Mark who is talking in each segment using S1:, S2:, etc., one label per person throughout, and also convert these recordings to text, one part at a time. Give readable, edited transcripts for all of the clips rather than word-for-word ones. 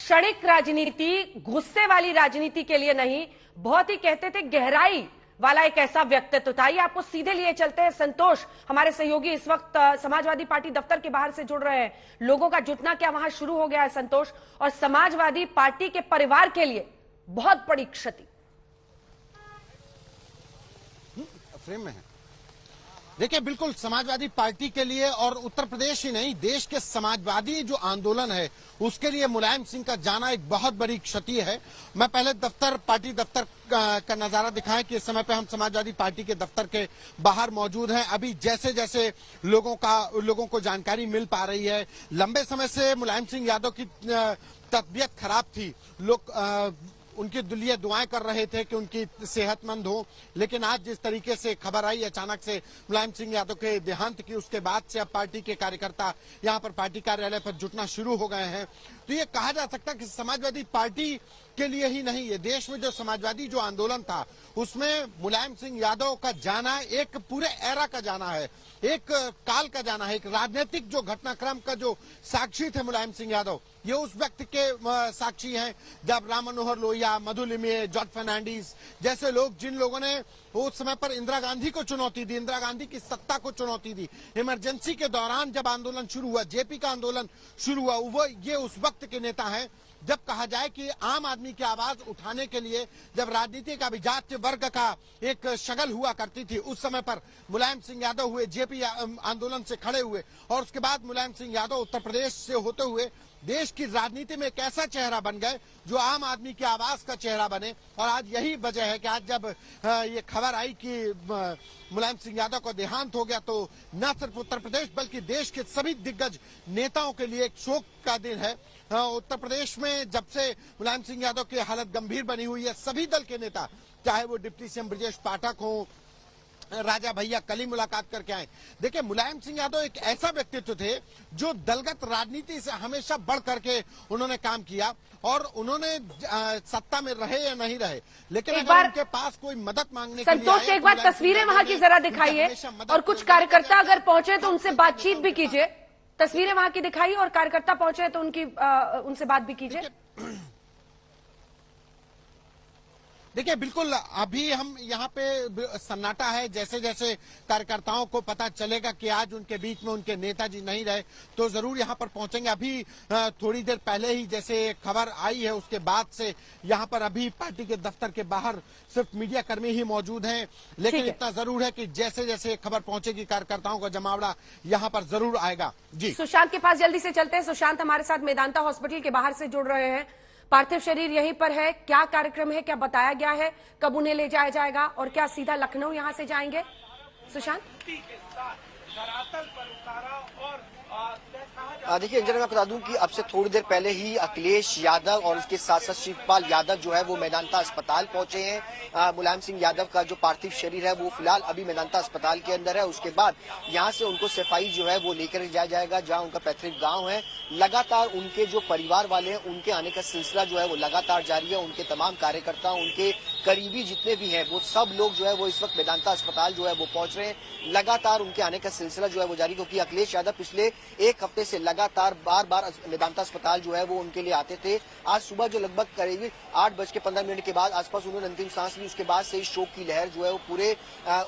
S1: क्षणिक राजनीति, गुस्से वाली राजनीति के लिए नहीं, बहुत ही कहते थे गहराई वाला एक ऐसा व्यक्तित्व था। ये आपको सीधे लिए चलते हैं। संतोष हमारे सहयोगी इस वक्त समाजवादी पार्टी दफ्तर के बाहर से जुड़ रहे हैं। लोगों का जुटना क्या वहां शुरू हो गया है संतोष? और समाजवादी पार्टी के परिवार के लिए बहुत बड़ी क्षति
S2: फ्रेम में है। देखिए, बिल्कुल समाजवादी पार्टी के लिए और उत्तर प्रदेश ही नहीं, देश के समाजवादी जो आंदोलन है उसके लिए मुलायम सिंह का जाना एक बहुत बड़ी क्षति है। मैं पहले पार्टी दफ्तर का नजारा दिखाएं कि इस समय पे हम समाजवादी पार्टी के दफ्तर के बाहर मौजूद हैं। अभी जैसे जैसे लोगों को जानकारी मिल पा रही है, लंबे समय से मुलायम सिंह यादव की तबीयत खराब थी। लोग उनकी लिए दुआएं कर रहे थे कि उनकी सेहतमंद हो, लेकिन आज जिस तरीके से खबर आई अचानक से मुलायम सिंह यादव के देहांत की, उसके बाद से अब पार्टी के कार्यकर्ता यहां पर पार्टी कार्यालय पर जुटना शुरू हो गए हैं। तो ये कहा जा सकता है कि समाजवादी पार्टी के लिए ही नहीं, ये देश में जो समाजवादी जो आंदोलन था उसमें मुलायम सिंह यादव का जाना एक पूरे एरा का जाना है, एक काल का जाना है, एक राजनीतिक जो घटनाक्रम का जो साक्षी थे मुलायम सिंह यादव। ये उस व्यक्ति के साक्षी हैं जब राम मनोहर लोहिया, मधु लिमये, जॉर्ज फर्नांडिस जैसे लोग, जिन लोगों ने उस समय पर इंदिरा गांधी को चुनौती दी, इंदिरा गांधी की सत्ता को चुनौती दी, इमरजेंसी के दौरान जब आंदोलन शुरू हुआ, जेपी का आंदोलन शुरू हुआ, वो ये उस वक्त के नेता हैं जब कहा जाए कि आम आदमी की आवाज उठाने के लिए जब राजनीति का अभिजात्य वर्ग का एक शगल हुआ करती थी, उस समय पर मुलायम सिंह यादव हुए, जेपी आंदोलन से खड़े हुए और उसके बाद मुलायम सिंह यादव उत्तर प्रदेश से होते हुए देश की राजनीति में एक ऐसा चेहरा बन गए जो आम आदमी की आवाज का चेहरा बने। और आज यही वजह है कि आज जब ये खबर आई कि मुलायम सिंह यादव का देहांत हो गया, तो न सिर्फ उत्तर प्रदेश बल्कि देश के सभी दिग्गज नेताओं के लिए एक शोक का दिन है। उत्तर प्रदेश में जब से मुलायम सिंह यादव की हालत गंभीर बनी हुई है, सभी दल के नेता, चाहे वो डिप्टी सीएम ब्रजेश पाठक हो, राजा भैया कल ही मुलाकात करके आए। देखिए, मुलायम सिंह यादव एक ऐसा व्यक्तित्व थे जो दलगत राजनीति से हमेशा बढ़ करके उन्होंने काम किया और उन्होंने सत्ता में रहे या नहीं रहे, लेकिन अगर उनके पास कोई मदद मांगने के लिए
S1: संतोष, एक बार तस्वीरें वहां की जरा दिखाइए और कुछ कार्यकर्ता अगर पहुंचे तो उनसे बातचीत भी कीजिए। तस्वीरें वहां की दिखाइए और कार्यकर्ता पहुंचे तो उनसे बात भी कीजिए।
S2: देखिए, बिल्कुल अभी हम यहाँ पे सन्नाटा है। जैसे जैसे कार्यकर्ताओं को पता चलेगा कि आज उनके बीच में उनके नेताजी नहीं रहे तो जरूर यहाँ पर पहुंचेंगे। अभी थोड़ी देर पहले ही जैसे खबर आई है उसके बाद से यहाँ पर अभी पार्टी के दफ्तर के बाहर सिर्फ मीडिया कर्मी ही मौजूद हैं, लेकिन इतना जरूर है कि जैसे जैसे खबर पहुंचेगी कार्यकर्ताओं का जमावड़ा यहाँ पर जरूर आएगा। जी,
S1: सुशांत के पास जल्दी से चलते हैं। सुशांत हमारे साथ मेदांता हॉस्पिटल के बाहर से जुड़ रहे हैं। पार्थिव शरीर यहीं पर है, क्या कार्यक्रम है, क्या बताया गया है, कब उन्हें ले जाया जाएगा और क्या सीधा लखनऊ यहां से जाएंगे? सुशांत,
S3: देखिए अंजना, मैं बता दूं कि अब से थोड़ी देर पहले ही अखिलेश यादव और उसके साथ साथ शिवपाल यादव जो है वो मेदांता अस्पताल पहुंचे हैं। मुलायम सिंह यादव का जो पार्थिव शरीर है वो फिलहाल अभी मेदांता अस्पताल के अंदर है। उसके बाद यहां से उनको सफाई जो है वो लेकर जाया जाएगा जहां उनका पैतृक गांव है। लगातार उनके जो परिवार वाले हैं उनके आने का सिलसिला जो है वो लगातार जारी है। उनके तमाम कार्यकर्ता, उनके करीबी जितने भी हैं वो सब लोग जो है वो इस वक्त मेदांता अस्पताल जो है वो पहुंच रहे हैं। लगातार उनके आने का सिलसिला जो है वो जारी, क्योंकि अखिलेश यादव पिछले एक हफ्ते से लगातार बार बार मेदांता अस्पताल जो है वो उनके लिए आते थे। आज सुबह जो लगभग करीब 8:15 के बाद आसपास उन्होंने अंतिम सांस ली। उसके बाद से शोक की लहर जो है वो पूरे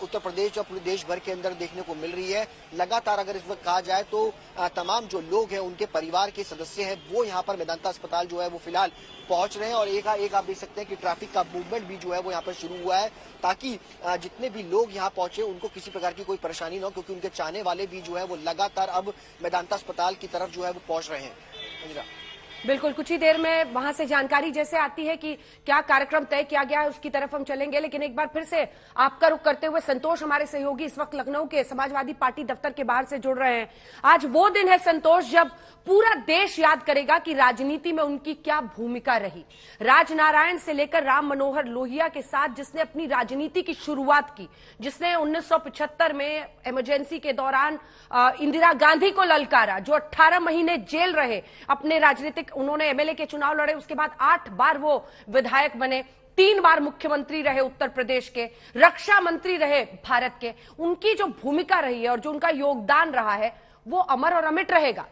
S3: उत्तर प्रदेश और पूरे देश भर के अंदर देखने को मिल रही है। लगातार अगर इस वक्त कहा जाए तो तमाम जो लोग हैं, उनके परिवार के सदस्य हैं, वो यहाँ पर मेदांता अस्पताल जो है वो फिलहाल पहुंच रहे हैं। और एक आप देख सकते हैं कि ट्रैफिक का मूवमेंट भी जो है वो यहाँ पर शुरू हुआ है ताकि जितने भी लोग यहाँ पहुंचे उनको किसी प्रकार की कोई परेशानी न हो, क्योंकि उनके चाहने वाले भी जो है वो लगातार अब मेदांता अस्पताल की तरफ जो है वो पहुंच रहे हैं।
S1: बिल्कुल, कुछ ही देर में वहां से जानकारी जैसे आती है कि क्या कार्यक्रम तय किया गया है उसकी तरफ हम चलेंगे, लेकिन एक बार फिर से आपका रुख करते हुए संतोष हमारे सहयोगी इस वक्त लखनऊ के समाजवादी पार्टी दफ्तर के बाहर से जुड़ रहे हैं। आज वो दिन है संतोष जब पूरा देश याद करेगा कि राजनीति में उनकी क्या भूमिका रही। राजनारायण से लेकर राम मनोहर लोहिया के साथ जिसने अपनी राजनीति की शुरुआत की, जिसने 1975 में इमरजेंसी के दौरान इंदिरा गांधी को ललकारा, जो 18 महीने जेल रहे, अपने राजनीतिक उन्होंने एमएलए के चुनाव लड़े, उसके बाद 8 बार वो विधायक बने, 3 बार मुख्यमंत्री रहे उत्तर प्रदेश के, रक्षा मंत्री रहे भारत के। उनकी जो भूमिका रही है और जो उनका योगदान रहा है वो अमर और अमिट रहेगा।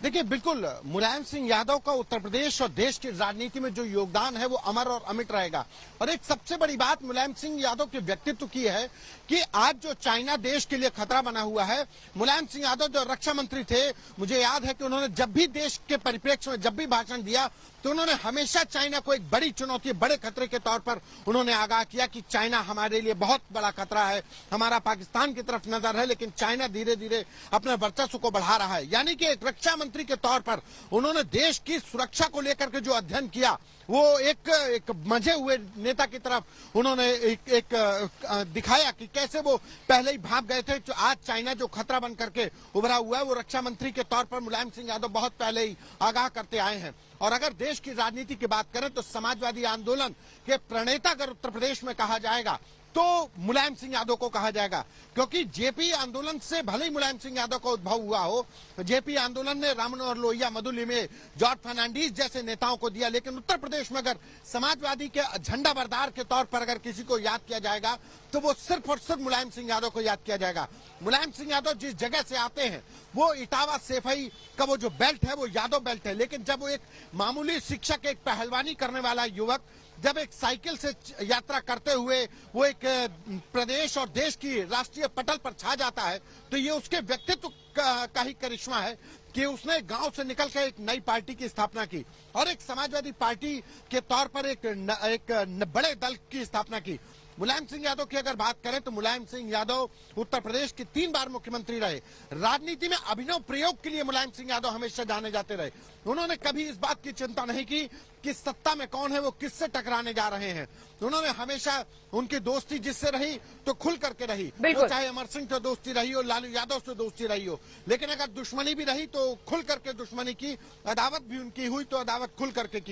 S2: देखिए, बिल्कुल मुलायम सिंह यादव का उत्तर प्रदेश और देश की राजनीति में जो योगदान है वो अमर और अमिट रहेगा। और एक सबसे बड़ी बात मुलायम सिंह यादव के व्यक्तित्व की है कि आज जो चाइना देश के लिए खतरा बना हुआ है, मुलायम सिंह यादव जो रक्षा मंत्री थे, मुझे याद है कि उन्होंने जब भी देश के परिप्रेक्ष्य में जब भी भाषण दिया तो उन्होंने हमेशा चाइना को एक बड़ी चुनौती, बड़े खतरे के तौर पर उन्होंने आगाह किया कि चाइना हमारे लिए बहुत बड़ा खतरा है, हमारा पाकिस्तान की तरफ नजर है, लेकिन चाइना धीरे धीरे अपने वर्चस्व को बढ़ा रहा है। यानी कि एक रक्षा मंत्री के तौर पर उन्होंने देश की सुरक्षा को लेकर के जो अध्ययन किया वो एक मंझे हुए नेता की तरफ उन्होंने एक दिखाया कि कैसे वो पहले ही भाग गए थे। जो आज चाइना जो खतरा बन करके उभरा हुआ है वो रक्षा मंत्री के तौर पर मुलायम सिंह यादव बहुत पहले ही आगाह करते आए हैं। और अगर देश की राजनीति की बात करें तो समाजवादी आंदोलन के प्रणेता अगर उत्तर प्रदेश में कहा जाएगा तो मुलायम सिंह यादव को कहा जाएगा, क्योंकि जेपी आंदोलन से भले ही मुलायम सिंह यादव का उद्भव हुआ हो, जेपी आंदोलन ने राम मनोहर लोहिया, मधुलिम में जॉर्ज फर्नांडीज जैसे नेताओं को दिया, लेकिन उत्तर प्रदेश में अगर समाजवादी के झंडा बरदार के तौर पर अगर किसी को याद किया जाएगा तो वो सिर्फ और सिर्फ मुलायम सिंह यादव को याद किया जाएगा। मुलायम सिंह यादव जिस जगह से आते हैं वो इटावा सेफई का वो जो बेल्ट है वो यादव बेल्ट है, लेकिन जब वो एक मामूली शिक्षक, एक पहलवानी करने वाला युवक जब एक साइकिल से यात्रा करते हुए वो एक प्रदेश और देश की राष्ट्रीय पटल पर छा जाता है तो ये उसके व्यक्तित्व का ही करिश्मा है कि उसने गांव से निकलकर एक नई पार्टी की स्थापना की और एक समाजवादी पार्टी के तौर पर एक बड़े दल की स्थापना की। मुलायम सिंह यादव की अगर बात करें तो मुलायम सिंह यादव उत्तर प्रदेश के 3 बार मुख्यमंत्री रहे। राजनीति में अभिनव प्रयोग के लिए मुलायम सिंह यादव हमेशा जाने जाते रहे। उन्होंने कभी इस बात की चिंता नहीं की कि सत्ता में कौन है वो किससे टकराने जा रहे हैं। उन्होंने हमेशा उनकी दोस्ती जिससे रही तो खुल करके रही, तो चाहे अमर सिंह से दोस्ती रही हो, लालू यादव से दोस्ती रही हो, लेकिन अगर दुश्मनी भी रही तो खुल करके दुश्मनी की, अदावत भी उनकी हुई तो अदावत खुल करके की।